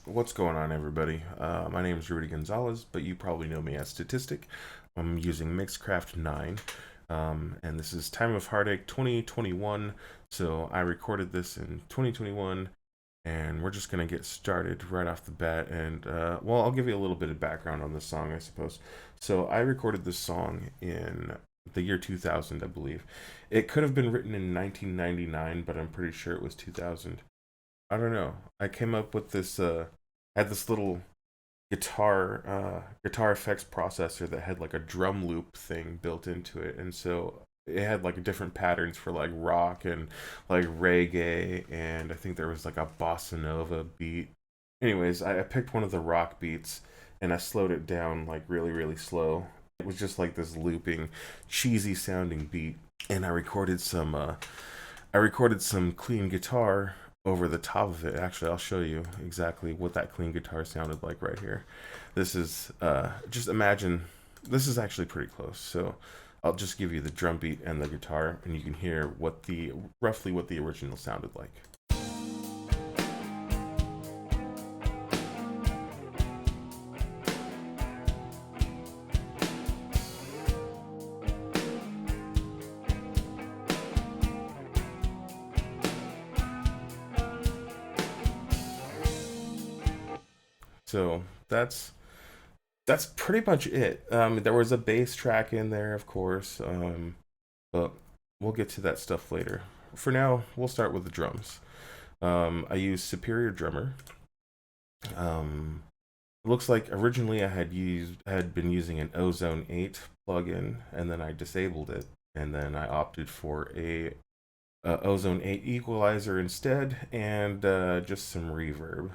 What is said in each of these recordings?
What's going on, everybody? My name is Rudy Gonzalez, but you probably know me as Statistic. I'm using Mixcraft 9, and this is Time of Heartache 2021. So I recorded this in 2021, and we're just gonna get started right off the bat. And well, I'll give you a little bit of background on this song, I suppose. So I recorded this song in the year 2000, I believe. It could have been written in 1999, but I'm pretty sure it was 2000. I don't know. I came up with this. I had this little guitar effects processor that had like a drum loop thing built into it, and so it had like different patterns for like rock and like reggae, and I think there was like a bossa nova beat. Anyways, I picked one of the rock beats and I slowed it down like really slow. It was just like this looping, cheesy sounding beat, and I recorded some clean guitar over the top of it. Actually, I'll show you exactly what that clean guitar sounded like right here. This is just imagine this is actually pretty close. So I'll just give you the drum beat and the guitar, and you can hear what the roughly what the original sounded like. So that's pretty much it. There was a bass track in there, of course, but we'll get to that stuff later. For now, we'll start with the drums. I use Superior Drummer. Looks like originally I had been using an Ozone 8 plugin, and then I disabled it, and then I opted for a Ozone 8 equalizer instead, and just some reverb.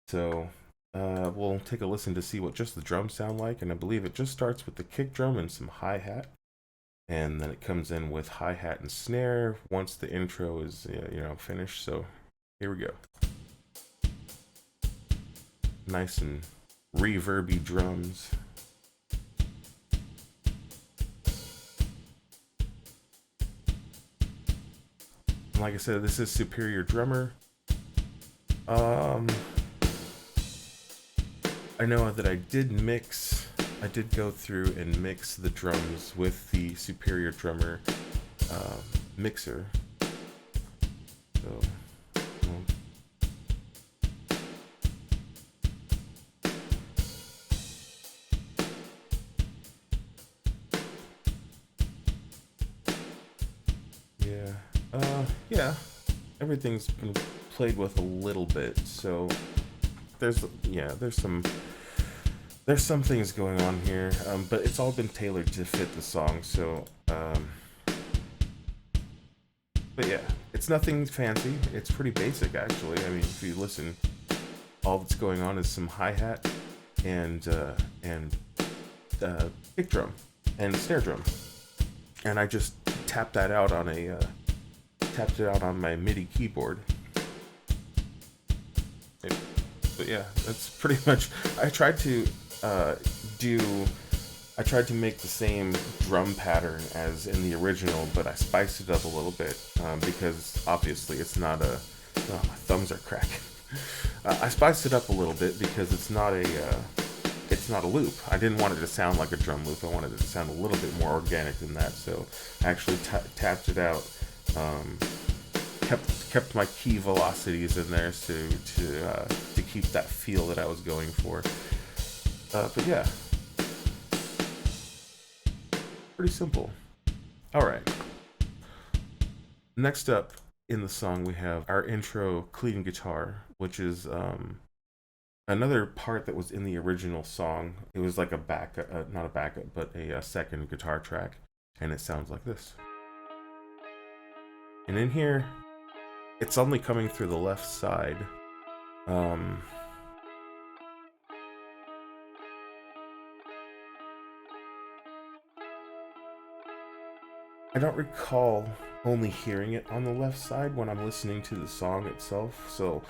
So we'll take a listen to see what just the drums sound like, and I believe it just starts with the kick drum and some hi-hat, and then it comes in with hi-hat and snare once the intro is finished. So here we go. Nice and reverby drums. And like I said, this is Superior Drummer. I know that I did go through and mix the drums with the Superior Drummer mixer. So, well, yeah, yeah, everything's been played with a little bit. So there's some things going on here, but it's all been tailored to fit the song. So, but yeah, it's nothing fancy. It's pretty basic, actually. I mean, if you listen, all that's going on is some hi hat and kick drum and snare drum, and I just tapped that out on tapped it out on my MIDI keyboard. But yeah, that's pretty much. I tried to do. I tried to make the same drum pattern as in the original, but I spiced it up a little bit because obviously it's not a. Oh, my thumbs are cracking. I spiced it up a little bit because it's not a loop. I didn't want it to sound like a drum loop. I wanted it to sound a little bit more organic than that. So I actually tapped it out. Um, kept my key velocities in there to keep that feel that I was going for. But yeah, pretty simple. All right. Next up in the song, we have our intro clean guitar, which is another part that was in the original song. It was like a backup, not a backup, but a second guitar track, and it sounds like this. And in here, it's only coming through the left side. Um, I don't recall only hearing it on the left side when I'm listening to the song itself, so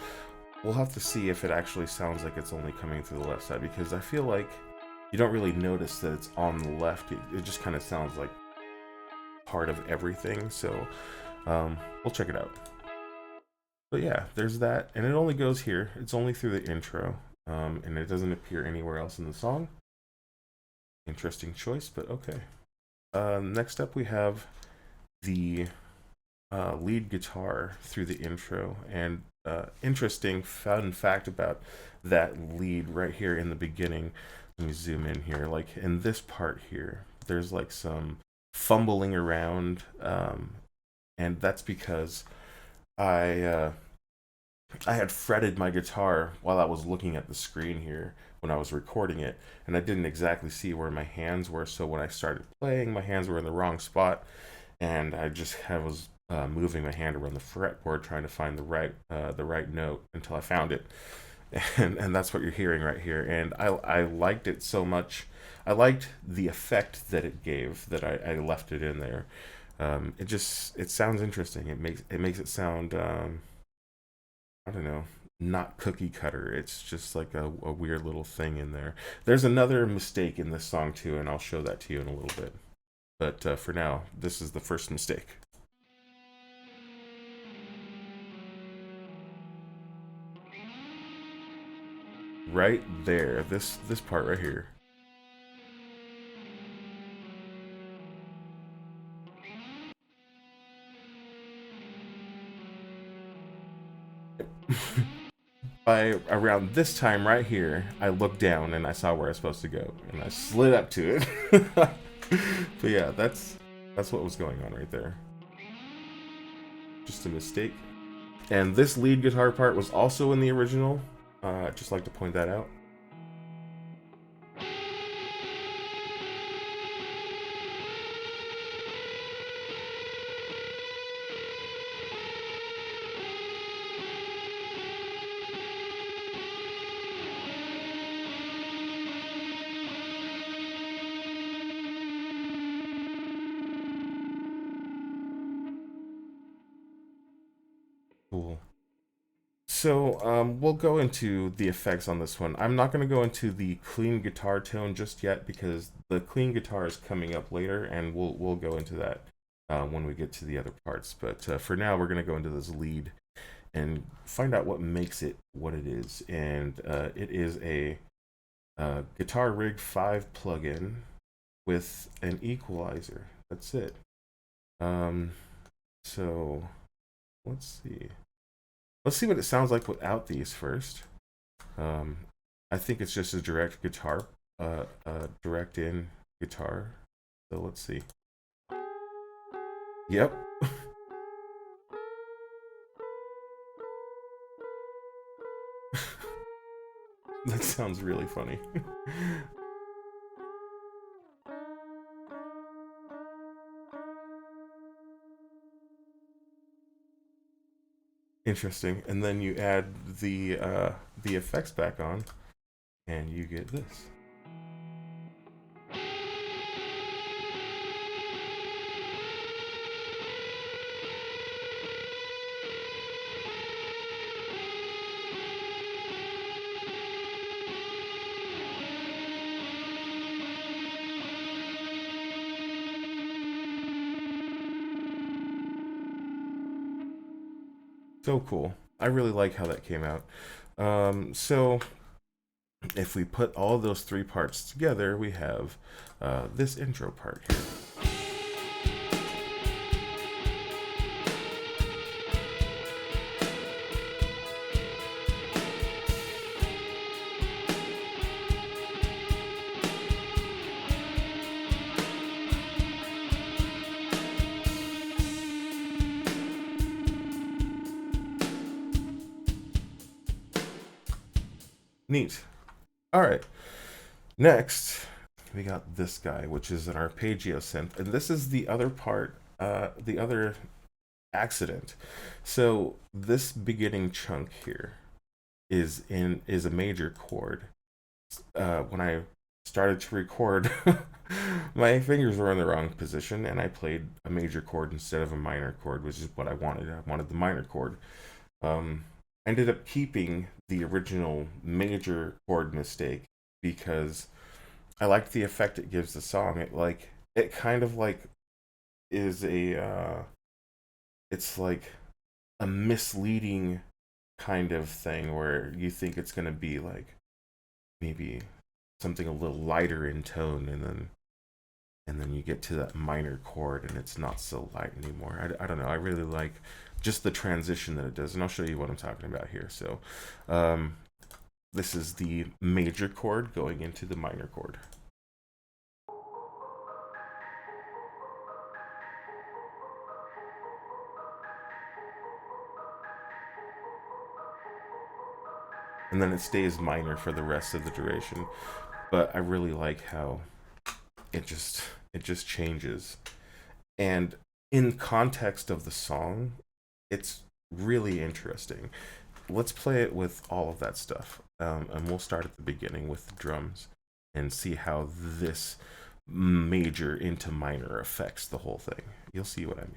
we'll have to see if it actually sounds like it's only coming through the left side, because I feel like you don't really notice that it's on the left. It just kind of sounds like part of everything, so we'll check it out. But yeah, there's that, and it only goes here. It's only through the intro, and it doesn't appear anywhere else in the song. Interesting choice, but okay. Next up, we have the lead guitar through the intro, and interesting fun fact about that lead right here in the beginning. Let me zoom in here. Like in this part here, there's like some fumbling around, and that's because I I had fretted my guitar while I was looking at the screen here when I was recording it, and I didn't exactly see where my hands were. So when I started playing, my hands were in the wrong spot, and I was moving my hand around the fretboard trying to find the right note until I found it, and that's what you're hearing right here. And I liked it so much. I liked the effect that it gave that I left it in there. It sounds interesting. It makes it sound I don't know, not cookie cutter. It's just like a weird little thing in there. There's another mistake in this song too, and I'll show that to you in a little bit. But for now, this is the first mistake. Right there, this part right here. By around this time right here, I looked down and I saw where I was supposed to go, and I slid up to it. But yeah, that's what was going on right there. Just a mistake. And this lead guitar part was also in the original. I'd just like to point that out. Cool. So we'll go into the effects on this one. I'm not going to go into the clean guitar tone just yet because the clean guitar is coming up later, and we'll go into that when we get to the other parts. But for now, we're going to go into this lead and find out what makes it what it is. And it is a Guitar Rig 5 plugin with an equalizer. That's it. Um, so let's see. Let's see what it sounds like without these first. Um, I think it's just a direct guitar, direct in guitar. So let's see. Yep. That sounds really funny. Interesting. And then you add the effects back on, and you get this. So cool. I really like how that came out. So if we put all those three parts together, we have this intro part here. Neat. All right. Next, we got this guy, which is an Arpeggio Synth, and this is the other part, the other accident. So this beginning chunk here is a major chord. When I started to record, my fingers were in the wrong position, and I played a major chord instead of a minor chord, which is what I wanted. I wanted the minor chord. I ended up keeping the original major chord mistake because I liked the effect it gives the song. It kind of like is a it's like a misleading kind of thing where you think it's going to be like maybe something a little lighter in tone, and then you get to that minor chord and it's not so light anymore. I don't know. I really like just the transition that it does, and I'll show you what I'm talking about here. So, um, this is the major chord going into the minor chord. And then it stays minor for the rest of the duration. But I really like how it just it just changes. And in context of the song, it's really interesting. Let's play it with all of that stuff. And we'll start at the beginning with the drums and see how this major into minor affects the whole thing. You'll see what I mean.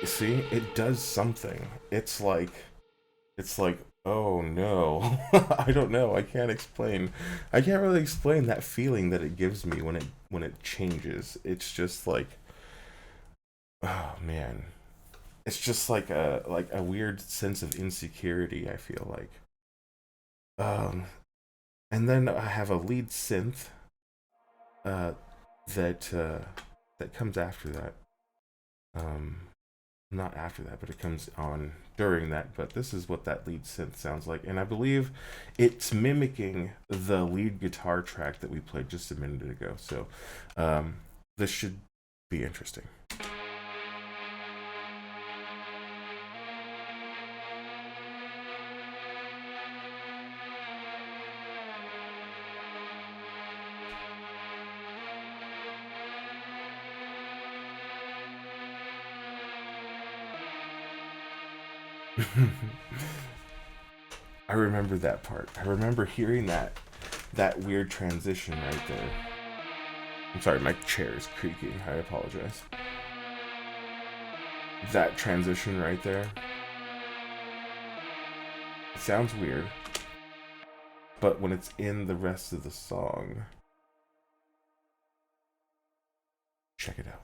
You see, it does something. It's like, oh no. I don't know. I can't explain. I can't really explain that feeling that it gives me when it changes. It's just like, oh man. It's just like a weird sense of insecurity, I feel like. Um and then I have a lead synth uh that that comes after that. Um Not after that, but it comes on during that. But this is what that lead synth sounds like, and I believe it's mimicking the lead guitar track that we played just a minute ago. So um, this should be interesting. I remember that part. I remember hearing that weird transition right there. I'm sorry, my chair is creaking. I apologize. That transition right there. It sounds weird, but when it's in the rest of the song, check it out.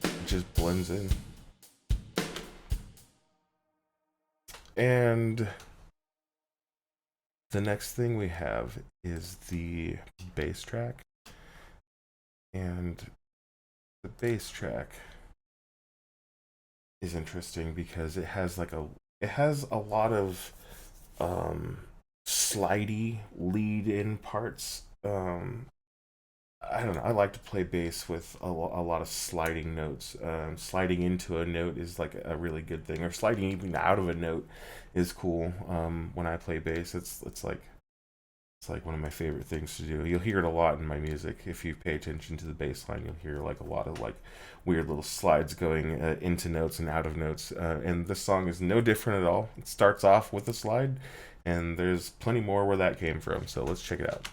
It just blends in. And the next thing we have is the bass track. And the bass track is interesting because it has a lot of um slidey lead in parts. I don't know. I like to play bass with a lot of sliding notes. Sliding into a note is like a really good thing, or sliding even out of a note is cool. When I play bass, it's like one of my favorite things to do. You'll hear it a lot in my music. If you pay attention to the bass line, you'll hear like a lot of like weird little slides going into notes and out of notes. And this song is no different at all. It starts off with a slide, and there's plenty more where that came from. So let's check it out.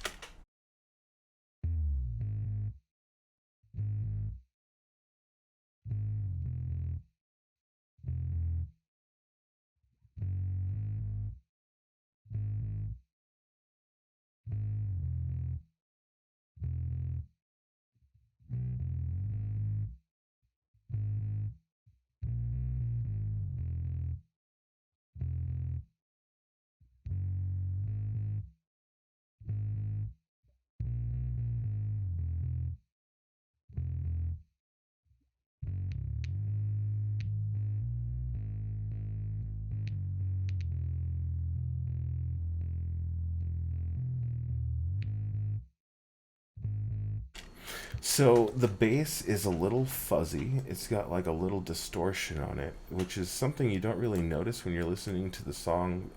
So the bass is a little fuzzy. It's got like a little distortion on it, which is something you don't really notice when you're listening to the song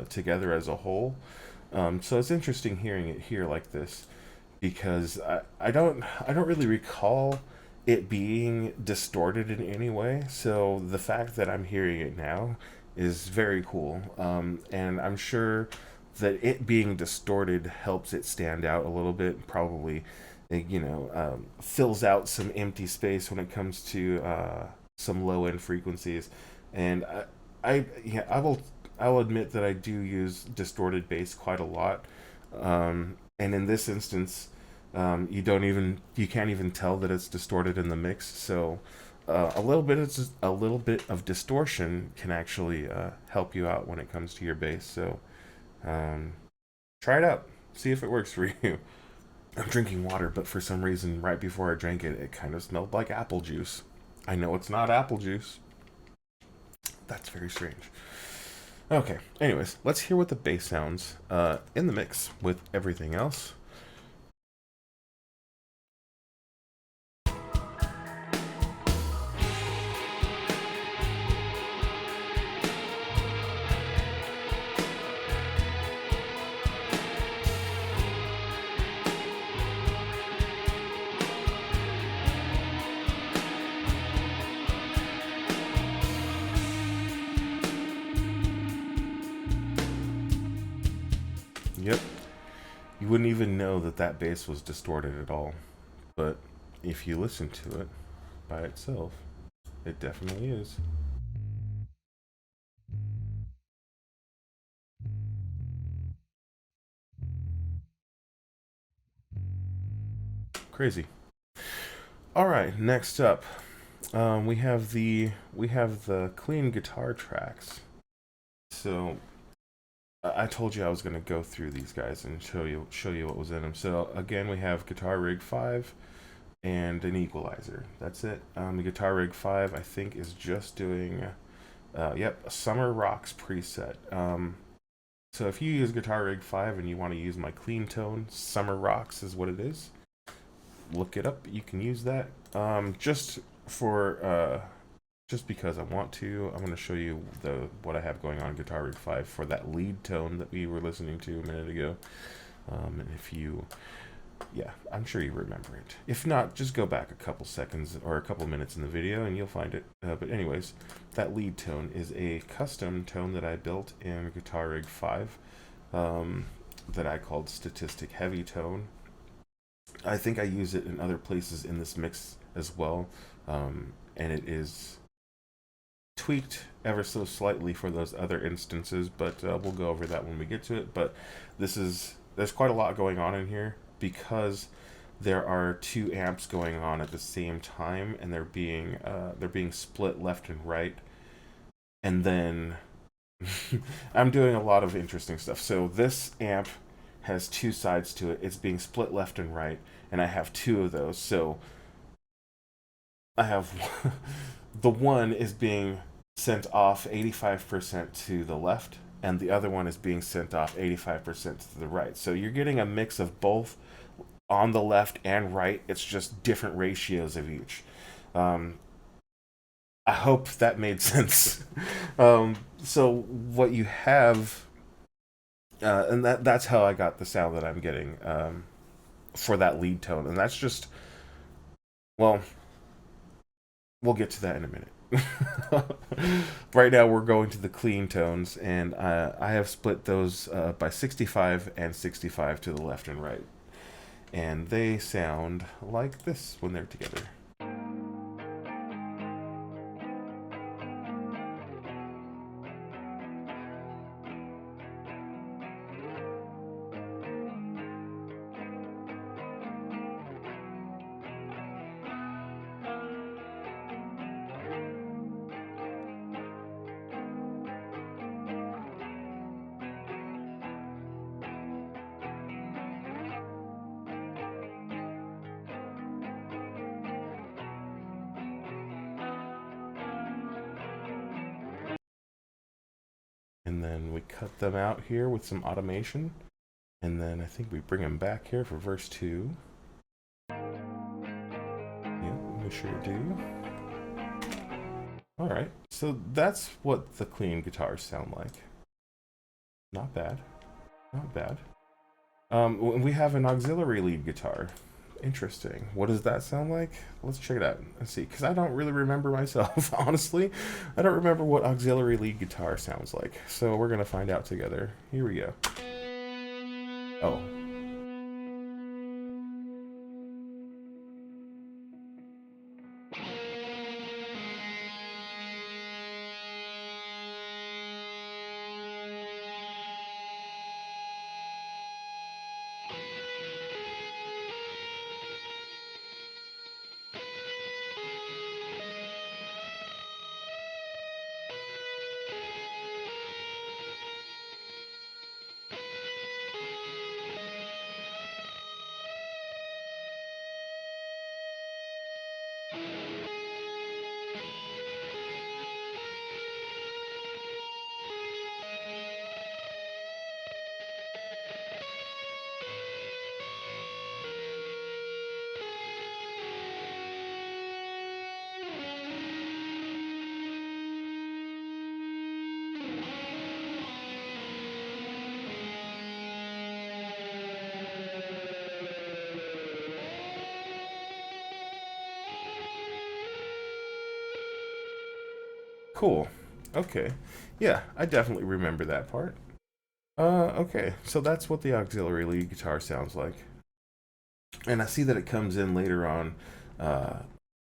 together as a whole. So it's interesting hearing it here like this because I don't really recall it being distorted in any way. So the fact that I'm hearing it now is very cool, and I'm sure that it being distorted helps it stand out a little bit. Probably, fills out some empty space when it comes to some low end frequencies, and yeah, I will admit that I do use distorted bass quite a lot, and in this instance, you can't even tell that it's distorted in the mix. So a little bit of distortion can actually help you out when it comes to your bass. So um, try it out, see if it works for you. I'm drinking water, but for some reason, right before I drank it, it kind of smelled like apple juice. I know it's not apple juice. That's very strange. Okay, anyways, let's hear what the bass sounds in the mix with everything else. Yep, you wouldn't even know that that bass was distorted at all. But if you listen to it by itself, it definitely is. Crazy. All right, next up, we have the clean guitar tracks. So I told you I was going to go through these guys and show you what was in them. So again, we have Guitar Rig 5 and an equalizer. That's it. The Guitar Rig 5 I think is just doing yep, a Summer Rocks preset. So if you use Guitar Rig 5 and you want to use my clean tone, Summer Rocks is what it is. Look it up. You can use that. Just because I want to, I'm going to show you the what I have going on Guitar Rig 5 for that lead tone that we were listening to a minute ago. And if you, yeah, I'm sure you remember it. If not, just go back a couple seconds or a couple minutes in the video and you'll find it. But anyways, that lead tone is a custom tone that I built in Guitar Rig 5 that I called Statistic Heavy Tone. I think I use it in other places in this mix as well, and it is tweaked ever so slightly for those other instances, but we'll go over that when we get to it. But there's quite a lot going on in here because there are two amps going on at the same time, and they're being split left and right, and then I'm doing a lot of interesting stuff. So this amp has two sides to it. It's being split left and right, and I have two of those. So I have the one is being sent off 85% to the left, and the other one is being sent off 85% to the right. So you're getting a mix of both on the left and right. It's just different ratios of each. Um, I hope that made sense. So what you have, and that's how I got the sound that I'm getting for that lead tone, and that's just well, we'll get to that in a minute. Right now, we're going to the clean tones, and I have split those by 65 and 65 to the left and right, and they sound like this when they're together. And then we cut them out here with some automation, and then I think we bring them back here for verse 2. sure do. Alright, so that's what the clean guitars sound like. Not bad. Not bad. We have an auxiliary lead guitar. Interesting. What does that sound like? Let's check it out and see. Because I don't really remember myself, honestly. I don't remember what auxiliary lead guitar sounds like. So we're going to find out together. Here we go. Oh. Cool. Okay. Yeah, I definitely remember that part. Okay. So that's what the auxiliary lead guitar sounds like. And I see that it comes in uh,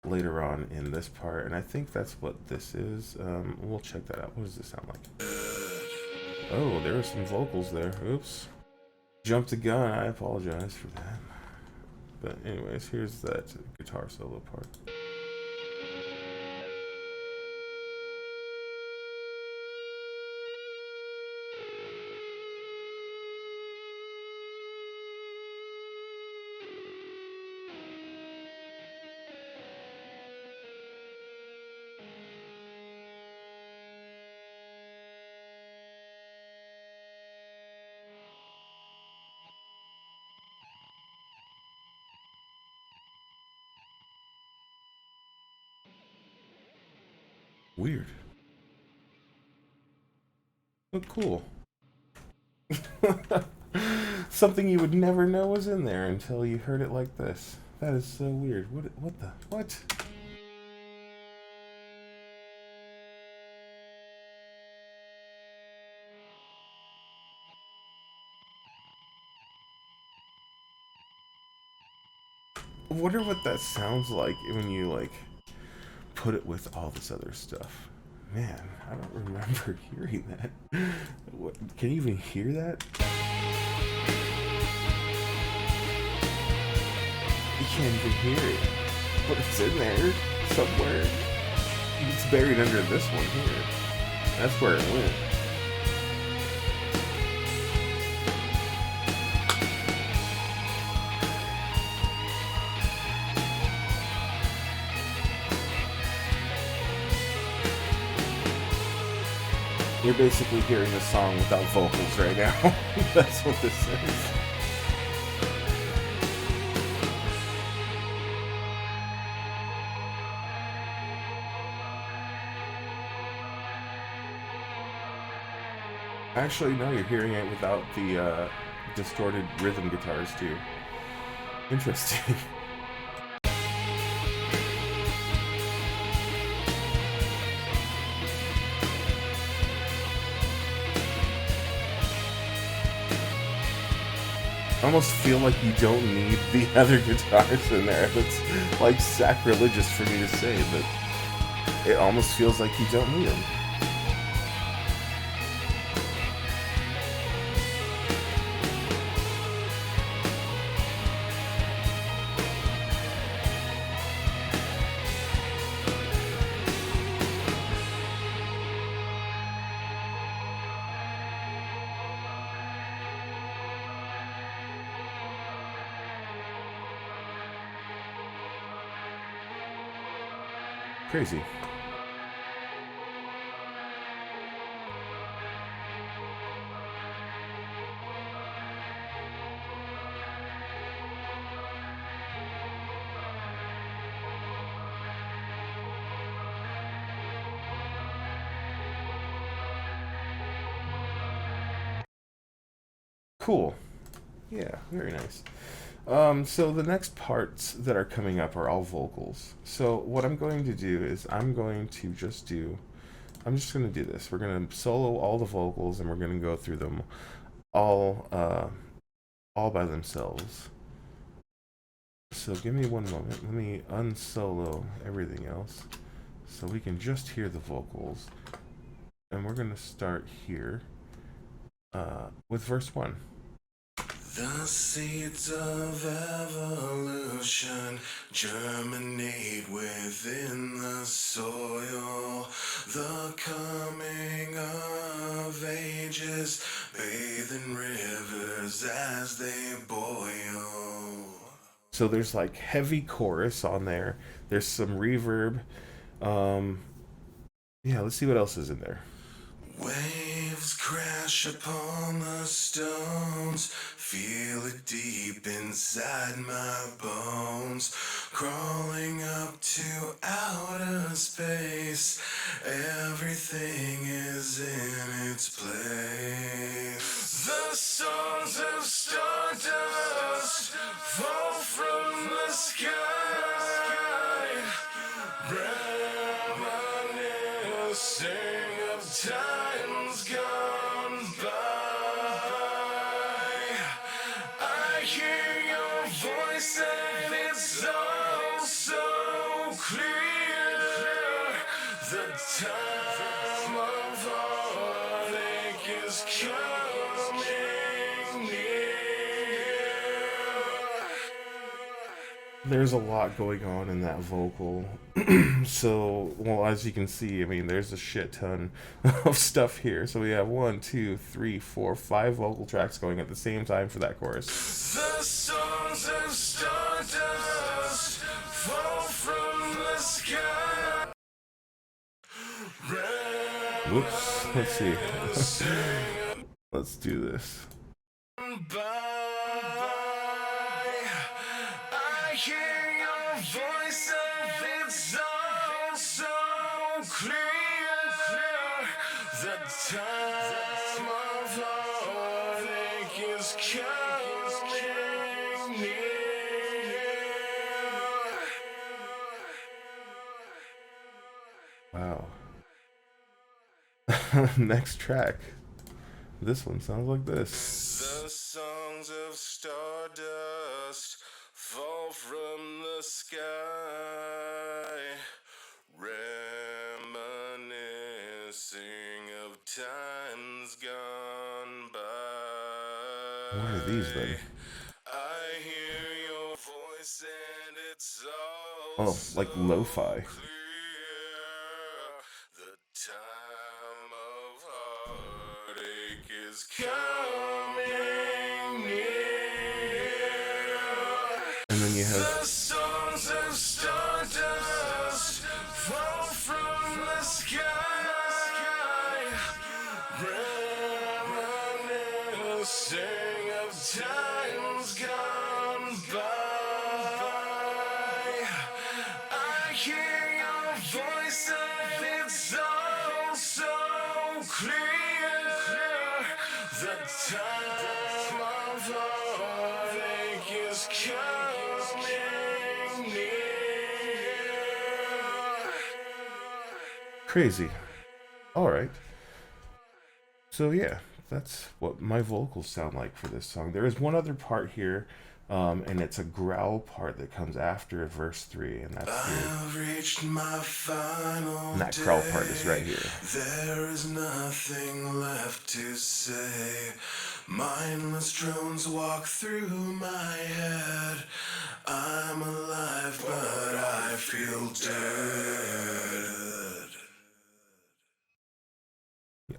later on in this part, and I think that's what this is. We'll check that out. What does this sound like? Oh, there are some vocals there. Oops. Jumped the gun. I apologize for that. But anyways, here's that guitar solo part. Weird. But cool. Something you would never know was in there until you heard it like this. That is so weird. What? I wonder what that sounds like when you like put it with all this other stuff. Man, I don't remember hearing that. What, can you even hear that? You can't even hear it. But it's in there somewhere. It's buried under this one here. That's where it went. You're basically hearing a song without vocals right now. That's what this is. Actually, no, you're hearing it without the distorted rhythm guitars too. Interesting. I almost feel like you don't need the other guitars in there. That's like sacrilegious for me to say, but it almost feels like you don't need them. Crazy. Cool. Yeah, very nice. So the next parts that are coming up are all vocals. So what I'm going to do is I'm just going to do this. We're going to solo all the vocals and we're going to go through them all all by themselves. So give me one moment. Let me unsolo everything else so we can just hear the vocals. And we're going to start here with verse 1. The seeds of evolution germinate within the soil. The coming of ages bathe in rivers as they boil. So there's like heavy chorus on there. There's some reverb. Yeah, let's see what else is in there. Waves crash upon the stones, feel it deep inside my bones, crawling up to outer space, everything is in its place. The songs of stardust fall from the sky, reminiscing of times gone by. I hear your voice and it's all so clear. The time of heartache is coming near. There's a lot going on in that vocal. So, well, as you can see, I mean, there's a shit ton of stuff here. So we have 1, 2, 3, 4, 5 vocal tracks going at the same time for that chorus. The songs of stardust fall from the sky. Whoops, let's see. Let's do this. I hear your voice and it's all so clear. The time of heartache is coming near. Wow. Next track. This one sounds like this. The songs of stardust fall from the sky, reminiscing of times gone by. What are these then? I hear your voice and it's all like lo-fi. Clear. The time of heartache is coming near. And then you have the songs of stardust fall from the sky, reminiscing of times gone by. I hear your voice and it's all so clear. The time of heartache is coming near. Crazy. All right. So yeah, that's what my vocals sound like for this song. There is one other part here, and it's a growl part that comes after verse 3, and that's here. I've reached my final and that growl part is right here. There is nothing left to say. Mindless drones walk through my head. I'm alive, but I feel dead.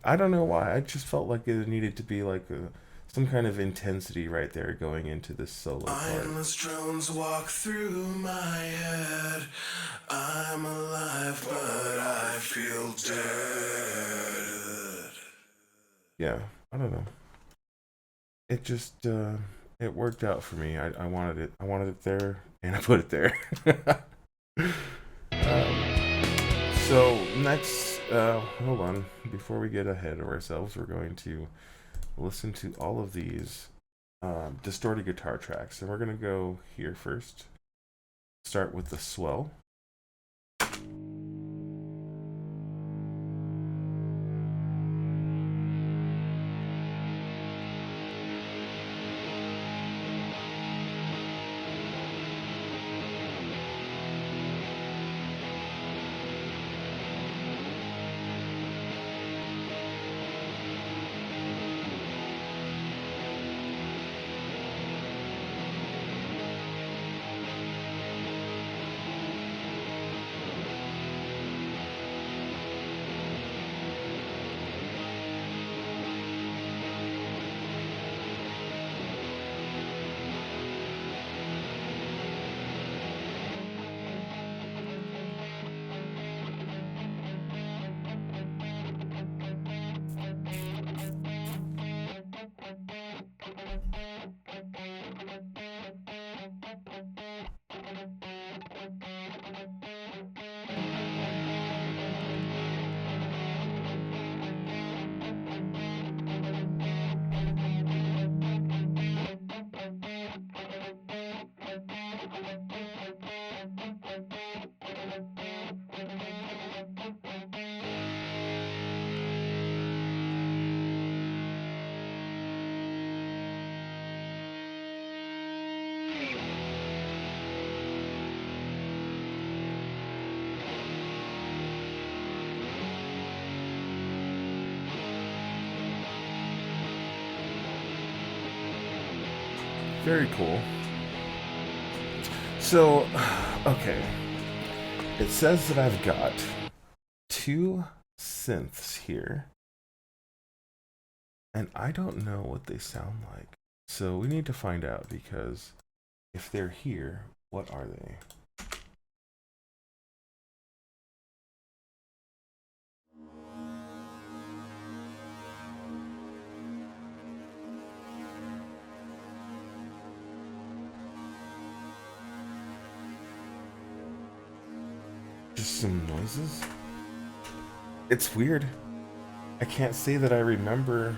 I don't know why. I just felt like it needed to be like some kind of intensity right there going into this solo part. Mindless drones walk through my head. I'm alive, but I feel dead. Yeah, I don't know. It just it worked out for me. I wanted it. I wanted it there, and I put it there. So next, hold on. Before we get ahead of ourselves, we're going to listen to all of these distorted guitar tracks, and we're gonna go here first. Start with the swell. Very cool. So, okay. It says that I've got two synths here, and I don't know what they sound like. So we need to find out, because if they're here, what are they? Just some noises? It's weird. I can't say that I remember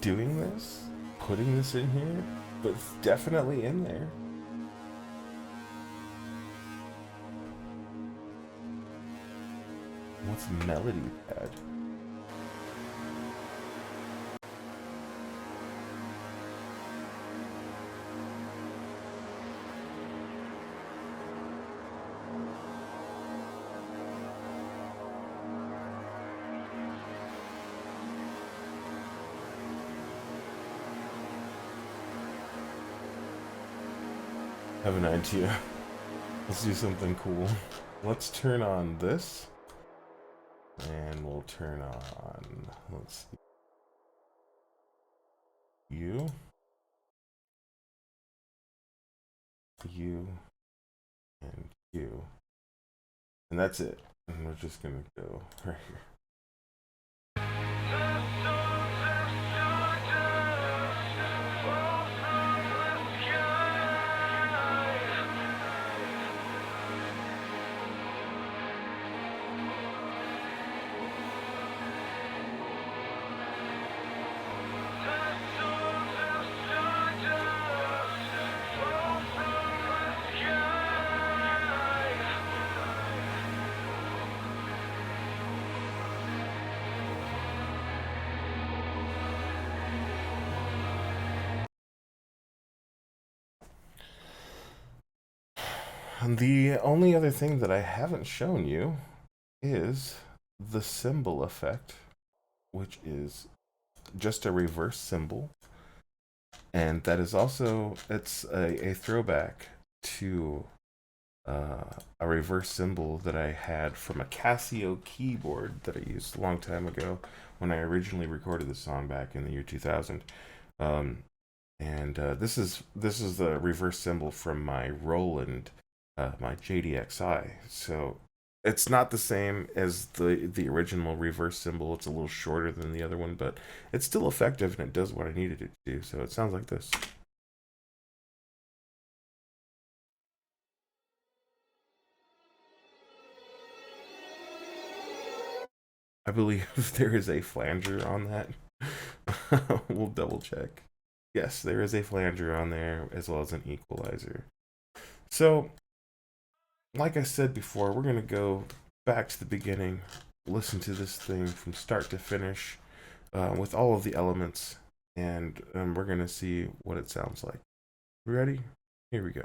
doing this, putting this in here, but it's definitely in there. What's melody pad? I have an idea. Let's do something cool. Let's turn on this. And we'll turn on, let's see, you, and you. And that's it. And we're just gonna go right here. And the only other thing that I haven't shown you is the cymbal effect, which is just a reverse cymbal. And that is also, it's a throwback to a reverse cymbal that I had from a Casio keyboard that I used a long time ago when I originally recorded the song back in the year 2000. This is the reverse cymbal from my Roland, my JDXI. So it's not the same as the original reverse cymbal. It's a little shorter than the other one, but it's still effective and it does what I needed it to do. So it sounds like this. I believe there is a flanger on that. We'll double check. Yes, there is a flanger on there as well as an equalizer. So, like I said before, we're gonna go back to the beginning, listen to this thing from start to finish, with all of the elements, and we're gonna see what it sounds like. Ready? Here we go.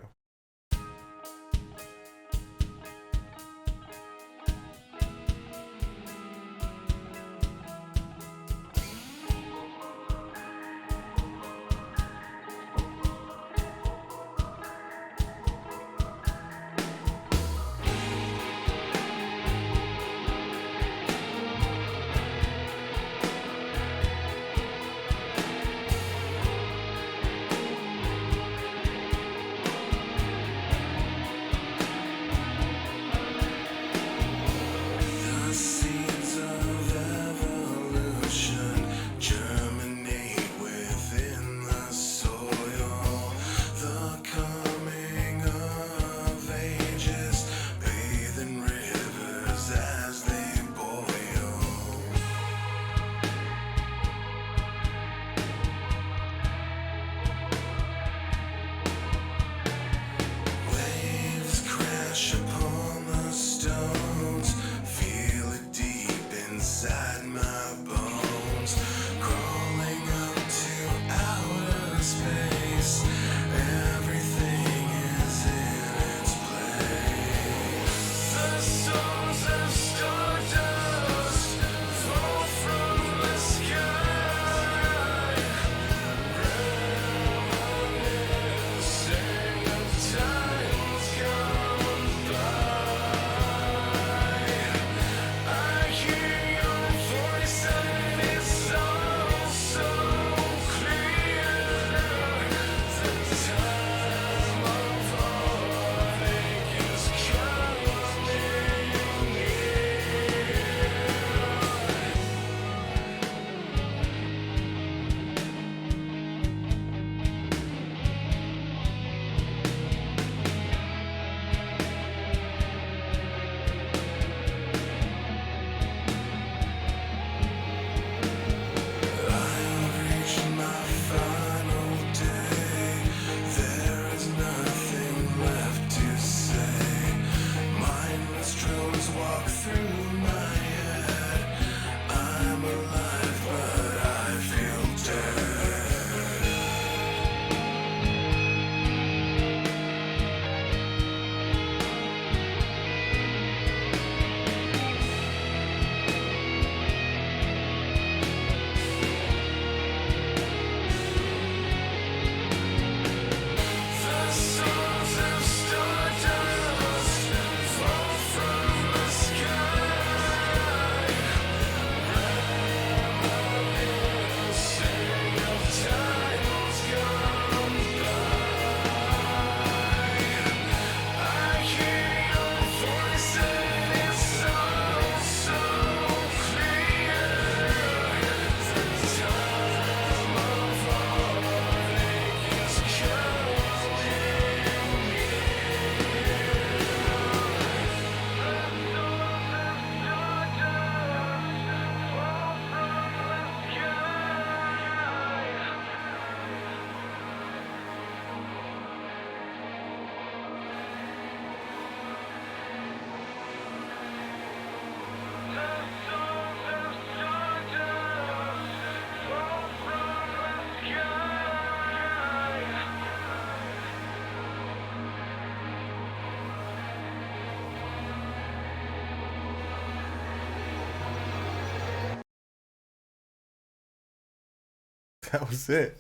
That was it.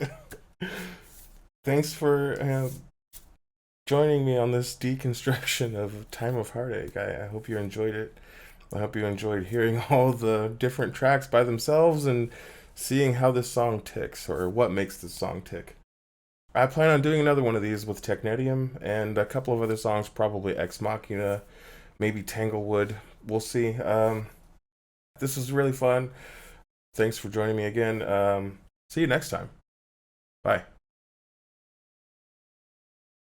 Thanks for joining me on this deconstruction of Time of Heartache. I hope you enjoyed it. I hope you enjoyed hearing all the different tracks by themselves and seeing how this song ticks or what makes this song tick. I plan on doing another one of these with Technetium and a couple of other songs, probably Ex Machina, maybe Tanglewood. We'll see. This was really fun. Thanks for joining me again. See you next time. Bye.